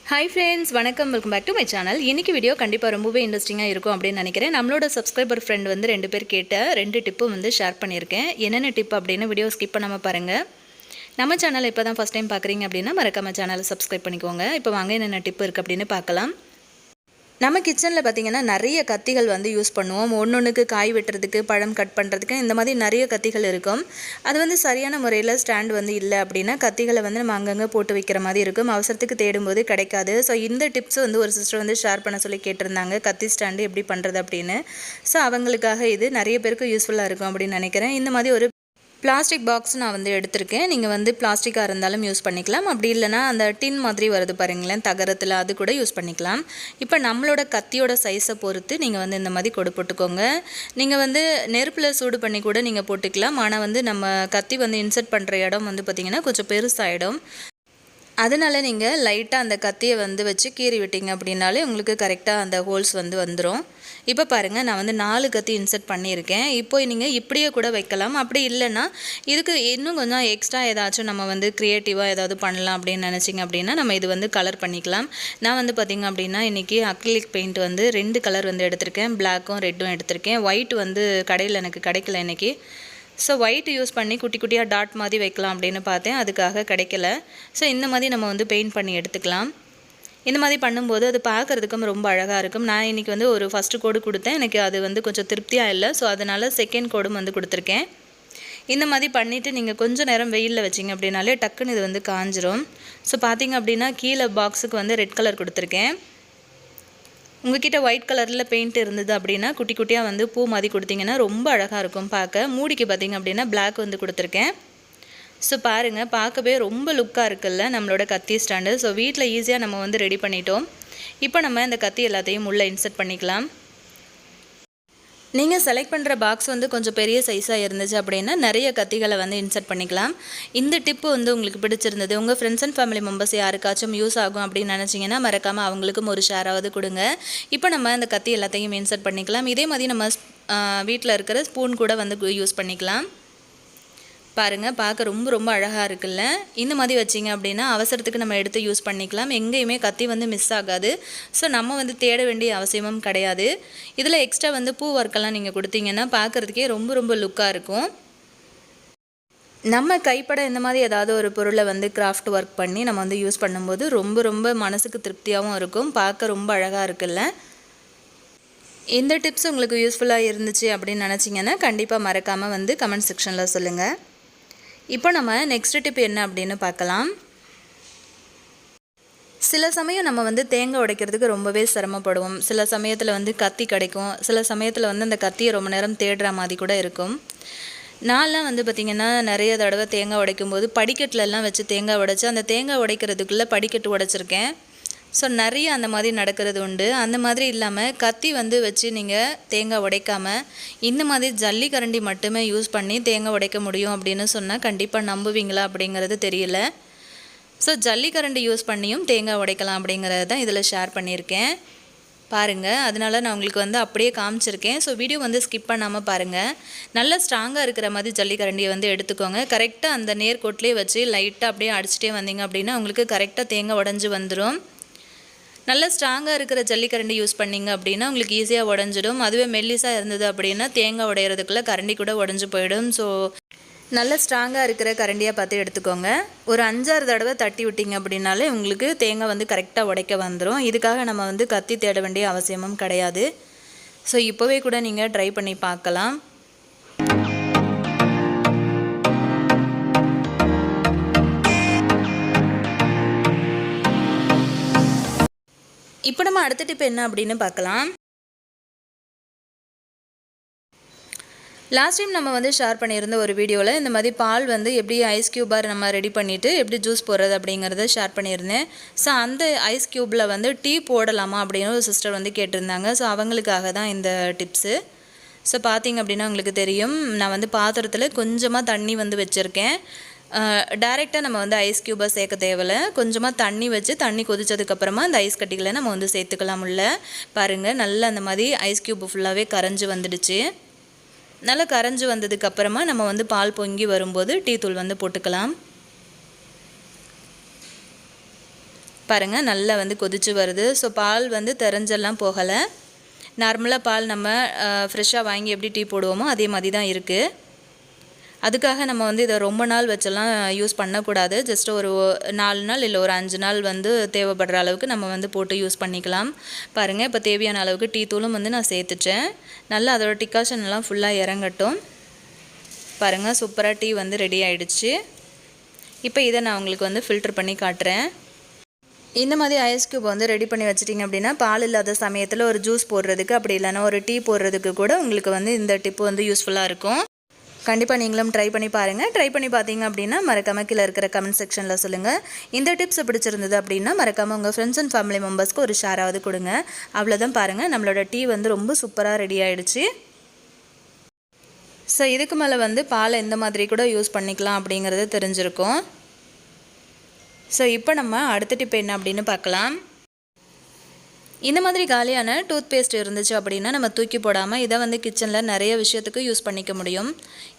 Hi friends, வணக்கம் welcome back to my channel. இன்னைக்கு video கண்டிப்பா ரொம்பவே இன்ட்ரஸ்டிங்கா இருக்கும் அப்படினு நினைக்கிறேன். நம்மளோட சப்ஸ்கிரைபர் friend வந்து ரெண்டு பேர் கேட்ட ரெண்டு டிப் வந்து ஷேர் பண்ணிருக்கேன். என்னென்ன டிப் அப்படினு வீடியோ ஸ்கிப் பண்ணாம பாருங்க. நம்ம சேனலை இப்போதான் ஃபர்ஸ்ட் டைம் பார்க்கறீங்க அப்படினா மறக்காம சேனலை சப்ஸ்கிரைப் பண்ணிக்கோங்க. இப்போ வாங்க என்னென்ன டிப் இருக்கு அப்படினு பார்க்கலாம். நம்ம கிச்சனில் பார்த்திங்கன்னா நிறைய கத்திகள் வந்து யூஸ் பண்ணுவோம். ஒன்னொன்றுக்கு காய் வெட்டுறதுக்கு, பழம் கட் பண்ணுறதுக்கு இந்த மாதிரி நிறைய கத்திகள் இருக்கும். அது வந்து சரியான முறையில் ஸ்டாண்ட் வந்து இல்லை அப்படின்னா கத்திகளை வந்து நம்ம அங்கங்கே போட்டு வைக்கிற மாதிரி இருக்கும். அவசரத்துக்கு தேடும்போது கிடைக்காது. ஸோ இந்த டிப்ஸ் வந்து ஒரு சிஸ்டர் வந்து ஷேர் பண்ண சொல்லி கேட்டிருந்தாங்க, கத்தி ஸ்டாண்டு எப்படி பண்ணுறது அப்படின்னு. ஸோ அவங்களுக்காக இது நிறைய பேருக்கு யூஸ்ஃபுல்லாக இருக்கும் அப்படின்னு நினைக்கிறேன். இந்த மாதிரி ஒரு பிளாஸ்டிக் பாக்ஸ் நான் வந்து எடுத்திருக்கேன். நீங்கள் வந்து பிளாஸ்டிக்காக இருந்தாலும் யூஸ் பண்ணிக்கலாம். அப்படி இல்லைனா அந்த டின் மாதிரி வருது பாருங்களேன், தகரத்தில், அது கூட யூஸ் பண்ணிக்கலாம். இப்போ நம்மளோட கத்தியோட சைஸை பொறுத்து நீங்கள் வந்து இந்த மாதிரி கொடு போட்டுக்கோங்க. நீங்கள் வந்து நெருப்பில் சூடு பண்ணி கூட நீங்கள் போட்டுக்கலாம். ஆனால் வந்து நம்ம கத்தி வந்து இன்சர்ட் பண்ணுற இடம் வந்து பார்த்திங்கன்னா கொஞ்சம் பெருசாகிடும். அதனால் நீங்கள் லைட்டாக அந்த கத்தியை வந்து வச்சு கீறி விட்டீங்க அப்படின்னாலே உங்களுக்கு கரெக்டாக அந்த ஹோல்ஸ் வந்து வந்துடும். இப்போ பாருங்கள், நான் வந்து 4 கத்தி இன்சர்ட் பண்ணியிருக்கேன். இப்போ நீங்கள் இப்படியே கூட வைக்கலாம். அப்படி இல்லைன்னா இதுக்கு இன்னும் கொஞ்சம் எக்ஸ்ட்ரா ஏதாச்சும் நம்ம வந்து க்ரியேட்டிவாக ஏதாவது பண்ணலாம் அப்படின்னு நினச்சிங்க அப்படின்னா நம்ம இது வந்து கலர் பண்ணிக்கலாம். நான் வந்து பார்த்திங்க அப்படின்னா இன்றைக்கி அக்ரிலிக் பெயிண்ட் வந்து 2 கலர் வந்து எடுத்திருக்கேன். பிளாக்கும் ரெட்டும் எடுத்திருக்கேன். ஒயிட் வந்து கடையில் எனக்கு கிடைக்கல இன்றைக்கி. ஸோ ஒயிட் யூஸ் பண்ணி குட்டி குட்டியாக டாட் மாதிரி வைக்கலாம் அப்படின்னு பார்த்தேன். அதுக்காக கிடைக்கல. ஸோ இந்த மாதிரி நம்ம வந்து பெயிண்ட் பண்ணி எடுத்துக்கலாம். இந்த மாதிரி பண்ணும்போது அது பார்க்குறதுக்கும் ரொம்ப அழகாக இருக்கும். நான் இன்றைக்கி வந்து ஒரு ஃபஸ்ட்டு கோடு கொடுத்தேன். எனக்கு அது வந்து கொஞ்சம் திருப்தியாக இல்லை. ஸோ அதனால் செகண்ட் கோடும் வந்து கொடுத்துருக்கேன். இந்த மாதிரி பண்ணிவிட்டு நீங்கள் கொஞ்சம் நேரம் வெயிலில் வச்சிங்க அப்படின்னாலே டக்குன்னு இது வந்து காஞ்சிரும். ஸோ பார்த்திங்க அப்படின்னா கீழே பாக்ஸுக்கு வந்து ரெட் கலர் கொடுத்துருக்கேன். உங்கள்கிட்ட ஒயிட் கலரில் பெயிண்ட் இருந்தது அப்படின்னா குட்டி குட்டியாக வந்து பூ மாதிரி கொடுத்தீங்கன்னா ரொம்ப அழகாக இருக்கும் பார்க்க. மூடிக்கு பார்த்திங்க அப்படின்னா பிளாக் வந்து கொடுத்துருக்கேன். ஸோ பாருங்கள், பார்க்கவே ரொம்ப லுக்காக இருக்குல்ல நம்மளோட கத்தி ஸ்டாண்டு. ஸோ வீட்டில் ஈஸியாக நம்ம வந்து ரெடி பண்ணிட்டோம். இப்போ நம்ம இந்த கத்தி எல்லாத்தையும் உள்ளே இன்சர்ட் பண்ணிக்கலாம். நீங்கள் செலக்ட் பண்ணுற பாக்ஸ் வந்து கொஞ்சம் பெரிய சைஸாக இருந்துச்சு அப்படின்னா நிறைய கத்திகளை வந்து இன்சர்ட் பண்ணிக்கலாம். இந்த டிப்பு வந்து உங்களுக்கு பிடிச்சிருந்தது, உங்கள் ஃப்ரெண்ட்ஸ் அண்ட் ஃபேமிலி மெம்பர்ஸ் யாருக்காச்சும் யூஸ் ஆகும் அப்படின்னு நினச்சிங்கன்னா மறக்காமல் அவங்களுக்கும் ஒரு ஷேராவது கொடுங்க. இப்போ நம்ம இந்த கத்தி எல்லாத்தையும் இன்சர்ட் பண்ணிக்கலாம். இதே மாதிரி நம்ம வீட்டில் இருக்கிற ஸ்பூன் கூட வந்து யூஸ் பண்ணிக்கலாம். பாருங்கள், பார்க்க ரொம்ப ரொம்ப அழகாக இருக்குல்ல. இந்த மாதிரி வச்சிங்க அப்படின்னா அவசரத்துக்கு நம்ம எடுத்து யூஸ் பண்ணிக்கலாம். எங்கேயுமே கத்தி வந்து மிஸ் ஆகாது. ஸோ நம்ம வந்து தேட வேண்டிய அவசியமும் கிடையாது. இதில் எக்ஸ்ட்ரா வந்து பூ ஒர்க்கெல்லாம் நீங்கள் கொடுத்தீங்கன்னா பார்க்குறதுக்கே ரொம்ப ரொம்ப லுக்காக இருக்கும். நம்ம கைப்பட இந்த மாதிரி ஏதாவது ஒரு பொருளை வந்து கிராஃப்ட் ஒர்க் பண்ணி நம்ம வந்து யூஸ் பண்ணும்போது ரொம்ப ரொம்ப மனசுக்கு திருப்தியாகவும் இருக்கும். பார்க்க ரொம்ப அழகாக இருக்குல்ல. இந்த டிப்ஸ் உங்களுக்கு யூஸ்ஃபுல்லாக இருந்துச்சு அப்படின்னு நினச்சிங்கன்னா கண்டிப்பாக மறக்காமல் வந்து கமெண்ட் செக்ஷனில் சொல்லுங்கள். இப்போ நம்ம நெக்ஸ்ட் டிப் என்ன அப்படின்னு பார்க்கலாம். சில சமயம் நம்ம வந்து தேங்காய் உடைக்கிறதுக்கு ரொம்பவே சிரமப்படுவோம். சில சமயத்தில் வந்து கத்தி கிடைக்கும். சில சமயத்தில் வந்து அந்த கத்தியை ரொம்ப நேரம் தேடுற மாதிரி கூட இருக்கும். நான்லாம் வந்து பார்த்திங்கன்னா நிறைய தடவை தேங்காய் உடைக்கும்போது படிக்கட்டிலலாம் வச்சு தேங்காய் உடைச்சி அந்த தேங்காய் உடைக்கிறதுக்குள்ளே படிக்கட்டு உடைச்சிருக்கேன். ஸோ நிறைய அந்த மாதிரி நடக்கிறது உண்டு. அந்த மாதிரி இல்லாமல் கத்தி வந்து வச்சு நீங்கள் தேங்காய் உடைக்காமல் இந்த மாதிரி ஜல்லிக்கரண்டி மட்டுமே யூஸ் பண்ணி தேங்காய் உடைக்க முடியும் அப்படின்னு சொன்னால் கண்டிப்பாக நம்புவீங்களா அப்படிங்கிறது தெரியல. ஸோ ஜல்லிக்கரண்டி யூஸ் பண்ணியும் தேங்காய் உடைக்கலாம் அப்படிங்கிறது தான் இதில் ஷேர் பண்ணியிருக்கேன். பாருங்கள், அதனால நான் உங்களுக்கு வந்து அப்படியே காமிச்சிருக்கேன். ஸோ வீடியோ வந்து ஸ்கிப் பண்ணாமல் பாருங்கள். நல்லா ஸ்ட்ராங்காக இருக்கிற மாதிரி ஜல்லிக்கரண்டியை வந்து எடுத்துக்கோங்க. கரெக்டாக அந்த நேர்கோட்டிலே வச்சு லைட்டாக அப்படியே அடிச்சிட்டே வந்தீங்க அப்படின்னா உங்களுக்கு கரெக்டாக தேங்காய் உடஞ்சி வந்துடும். நல்லா ஸ்ட்ராங்காக இருக்கிற ஜல்லிக்கரண்டி யூஸ் பண்ணிங்க அப்படின்னா உங்களுக்கு ஈஸியாக உடஞ்சிடும். அதுவே மெல்லிஸாக இருந்தது அப்படின்னா தேங்காய் உடையிறதுக்குள்ளே கரண்டி கூட உடஞ்சி போயிடும். ஸோ நல்ல ஸ்ட்ராங்காக இருக்கிற கரண்டியாக பார்த்து எடுத்துக்கோங்க. ஒரு 5-6 தடவை தட்டி விட்டிங்க அப்படின்னாலே உங்களுக்கு தேங்காய் வந்து கரெக்டாக உடைக்க வந்துடும். இதுக்காக நம்ம வந்து கத்தி தேட வேண்டிய அவசியமும் கிடையாது. ஸோ இப்போவே கூட நீங்கள் ட்ரை பண்ணி பார்க்கலாம். இப்போ நம்ம அடுத்த டிப் என்ன அப்படின்னு பார்க்கலாம். லாஸ்ட் டைம் நம்ம வந்து ஷேர் பண்ணியிருந்த ஒரு வீடியோவில் இந்த மாதிரி பால் வந்து எப்படி ஐஸ் க்யூபாக நம்ம ரெடி பண்ணிவிட்டு எப்படி ஜூஸ் போடுறது அப்படிங்கிறத ஷேர் பண்ணியிருந்தேன். ஸோ அந்த ஐஸ் க்யூப்பில் வந்து டீ போடலாமா அப்படின்னு ஒரு சிஸ்டர் வந்து கேட்டிருந்தாங்க. ஸோ அவங்களுக்காக தான் இந்த டிப்ஸு. ஸோ பார்த்திங்க அப்படின்னா உங்களுக்கு தெரியும், நான் வந்து பாத்திரத்தில் கொஞ்சமாக தண்ணி வந்து வச்சுருக்கேன். டைரெக்டாக நம்ம வந்து ஐஸ் க்யூபாக சேர்க்க தேவையில்லை. கொஞ்சமாக தண்ணி வச்சு தண்ணி கொதித்ததுக்கப்புறமா அந்த ஐஸ் கட்டிகளை நம்ம வந்து சேர்த்துக்கலாம் உள்ள. பாருங்கள், நல்லா அந்த மாதிரி ஐஸ் க்யூப் ஃபுல்லாகவே கரைஞ்சி வந்துடுச்சு. நல்லா கரைஞ்சி வந்ததுக்கப்புறமா நம்ம வந்து பால் பொங்கி வரும்போது டீ தூள் வந்து போட்டுக்கலாம். பாருங்கள் நல்லா வந்து கொதிச்சு வருது. ஸோ பால் வந்து தெரிஞ்செல்லாம் போகலை. நார்மலாக பால் நம்ம ஃப்ரெஷ்ஷாக வாங்கி எப்படி டீ போடுவோமோ அதே மாதிரி தான் இருக்குது. அதுக்காக நம்ம வந்து இதை ரொம்ப நாள் வச்செல்லாம் யூஸ் பண்ணக்கூடாது. ஜஸ்ட் ஒரு 4 நாள் இல்லை ஒரு 5 நாள் வந்து தேவைப்படுற அளவுக்கு நம்ம வந்து போட்டு யூஸ் பண்ணிக்கலாம். பாருங்கள் இப்போ தேவையான அளவுக்கு டீ தூளும் வந்து நான் சேர்த்துட்டேன். நல்லா அதோட டிகாஷன் எல்லாம் ஃபுல்லாக இறங்கட்டும். பாருங்கள் சூப்பராக டீ வந்து ரெடி ஆகிடுச்சு. இப்போ இதை நான் உங்களுக்கு வந்து ஃபில்டர் பண்ணி காட்டுறேன். இந்த மாதிரி ஐஸ் க்யூப் வந்து ரெடி பண்ணி வச்சிட்டிங்க அப்படின்னா பால் இல்லாத சமயத்தில் ஒரு ஜூஸ் போடுறதுக்கு அப்படி இல்லைன்னா ஒரு டீ போடுறதுக்கு கூட உங்களுக்கு வந்து இந்த டிப்பு வந்து யூஸ்ஃபுல்லாக இருக்கும். கண்டிப்பாக நீங்களும் ட்ரை பண்ணி பாருங்கள். ட்ரை பண்ணி பார்த்தீங்க அப்படின்னா மறக்காமல் கீழே இருக்கிற கமெண்ட் செக்ஷனில் சொல்லுங்கள். இந்த டிப்ஸ் பிடிச்சிருந்தது அப்படின்னா மறக்காமல் உங்கள் ஃப்ரெண்ட்ஸ் அண்ட் ஃபேமிலி மெம்பர்ஸ்க்கு ஒரு ஷேராவது கொடுங்க. அவ்வளோதான். பாருங்கள் நம்மளோட டீ வந்து ரொம்ப சூப்பராக ரெடி ஆகிடுச்சு. ஸோ இதுக்கு மேலே வந்து பாலை எந்த மாதிரி கூட யூஸ் பண்ணிக்கலாம் அப்படிங்கிறது தெரிஞ்சிருக்கும். ஸோ இப்போ நம்ம அடுத்த டிப் என்ன அப்படின்னு பார்க்கலாம். இந்த மாதிரி காலியான டூத் பேஸ்ட் இருந்துச்சு அப்படின்னா நம்ம தூக்கி போடாமல் இதை வந்து கிச்சனில் நிறைய விஷயத்துக்கு யூஸ் பண்ணிக்க முடியும்.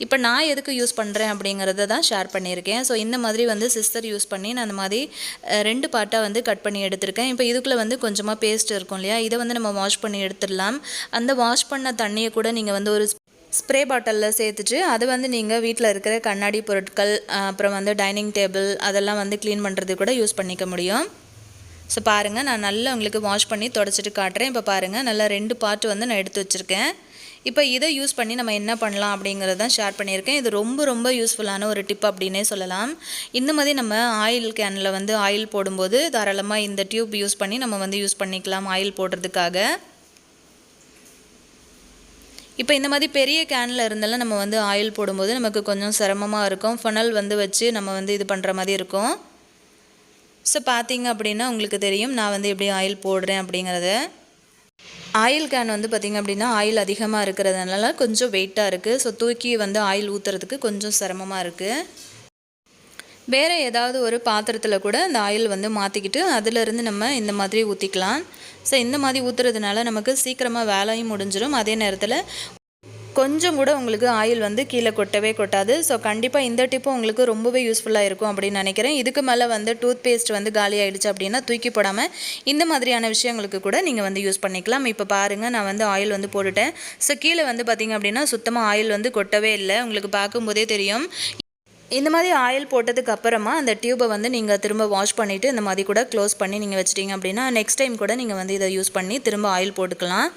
இப்போ நான் எதுக்கு யூஸ் பண்ணுறேன் அப்படிங்கிறத தான் ஷேர் பண்ணியிருக்கேன். ஸோ இந்த மாதிரி வந்து சிஸ்டர் யூஸ் பண்ணி நான் அந்த மாதிரி 2 பார்ட்டாக வந்து கட் பண்ணி எடுத்திருக்கேன். இப்போ இதுக்குள்ளே வந்து கொஞ்சமாக பேஸ்ட் இருக்கும் இல்லையா, இதை வந்து நம்ம வாஷ் பண்ணி எடுத்துடலாம். அந்த வாஷ் பண்ண தண்ணியை கூட நீங்கள் வந்து ஒரு ஸ்ப்ரே பாட்டிலில் சேர்த்துட்டு அது வந்து நீங்கள் வீட்டில் இருக்கிற கண்ணாடி பொருட்கள் அப்புறம் வந்து டைனிங் டேபிள் அதெல்லாம் வந்து க்ளீன் பண்ணுறது கூட யூஸ் பண்ணிக்க முடியும். ஸோ பாருங்கள் நான் நல்லா உங்களுக்கு வாஷ் பண்ணி தொடச்சிட்டு காட்டுறேன். இப்போ பாருங்கள் நல்லா 2 பார்ட் வந்து நான் எடுத்து வச்சுருக்கேன். இப்போ இதை யூஸ் பண்ணி நம்ம என்ன பண்ணலாம் அப்படிங்கிறது தான் ஷேர் பண்ணியிருக்கேன். இது ரொம்ப ரொம்ப யூஸ்ஃபுல்லான ஒரு டிப் அப்படின்னே சொல்லலாம். இந்த மாதிரி நம்ம ஆயில் கேனில் வந்து ஆயில் போடும்போது தாராளமாக இந்த டியூப் யூஸ் பண்ணி நம்ம வந்து யூஸ் பண்ணிக்கலாம் ஆயில் போடுறதுக்காக. இப்போ இந்த மாதிரி பெரிய கேனில் இருந்தாலும் நம்ம வந்து ஆயில் போடும்போது நமக்கு கொஞ்சம் சிரமமாக இருக்கும். ஃபனல் வந்து வச்சு நம்ம வந்து இது பண்ணுற மாதிரி இருக்கும். ஸோ பார்த்தீங்க அப்படின்னா உங்களுக்கு தெரியும் நான் வந்து எப்படி ஆயில் போடுறேன் அப்படிங்கிறத. ஆயில் கேன் வந்து பார்த்திங்க அப்படின்னா ஆயில் அதிகமாக இருக்கிறதுனால கொஞ்சம் வெயிட்டாக இருக்குது. ஸோ தூக்கி வந்து ஆயில் ஊற்றுறதுக்கு கொஞ்சம் சிரமமாக இருக்குது. வேறு ஏதாவது ஒரு பாத்திரத்தில் கூட இந்த ஆயில் வந்து மாற்றிக்கிட்டு அதிலிருந்து நம்ம இந்த மாதிரி ஊற்றிக்கலாம். ஸோ இந்த மாதிரி ஊற்றுறதுனால நமக்கு சீக்கிரமாக வேலையும் முடிஞ்சிடும். அதே நேரத்தில் கொஞ்சம் கூட உங்களுக்கு ஆயில் வந்து கீழே கொட்டவே கொட்டாது. ஸோ கண்டிப்பாக இந்த டிப்பும் உங்களுக்கு ரொம்பவே யூஸ்ஃபுல்லாக இருக்கும் அப்படின்னு நினைக்கிறேன். இதுக்கு மேலே வந்து டூத் பேஸ்ட் வந்து காலி ஆகிடுச்சு அப்படின்னா தூக்கி போடாமல் இந்த மாதிரியான விஷயங்களுக்கு கூட நீங்கள் வந்து யூஸ் பண்ணிக்கலாம். இப்போ பாருங்கள் நான் வந்து ஆயில் வந்து போட்டுட்டேன். ஸோ கீழே வந்து பார்த்திங்க அப்படின்னா சுத்தமாக ஆயில் வந்து கொட்டவே இல்லை. உங்களுக்கு பார்க்கும்போதே தெரியும். இந்த மாதிரி ஆயில் போட்டதுக்கு அப்புறமா அந்த டியூபை வந்து நீங்கள் திரும்ப வாஷ் பண்ணிவிட்டு இந்த மாதிரி கூட க்ளோஸ் பண்ணி நீங்கள் வச்சிட்டிங்க அப்படின்னா நெக்ஸ்ட் டைம் கூட நீங்கள் வந்து இதை யூஸ் பண்ணி திரும்ப ஆயில் போட்டுக்கலாம்.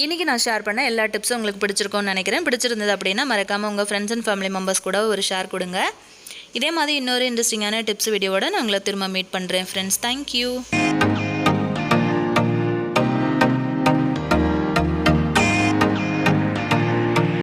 இன்றைக்கி நான் ஷேர் பண்ண எல்லா டிப்ஸும் உங்களுக்கு பிடிச்சிருக்கும்னு நினைக்கிறேன். பிடிச்சிருந்தது அப்படின்னா மறக்காமல் உங்கள் ஃப்ரெண்ட்ஸ் அண்ட் ஃபேமிலி மெம்பர்ஸ் கூட ஒரு ஷேர் கொடுங்க. இதே மாதிரி இன்னொரு இன்ட்ரெஸ்டிங்கான டிப்ஸ் வீடியோவோட நான் உங்களை திரும்ப மீட் பண்ணுறேன் ஃப்ரெண்ட்ஸ். தேங்க்யூ.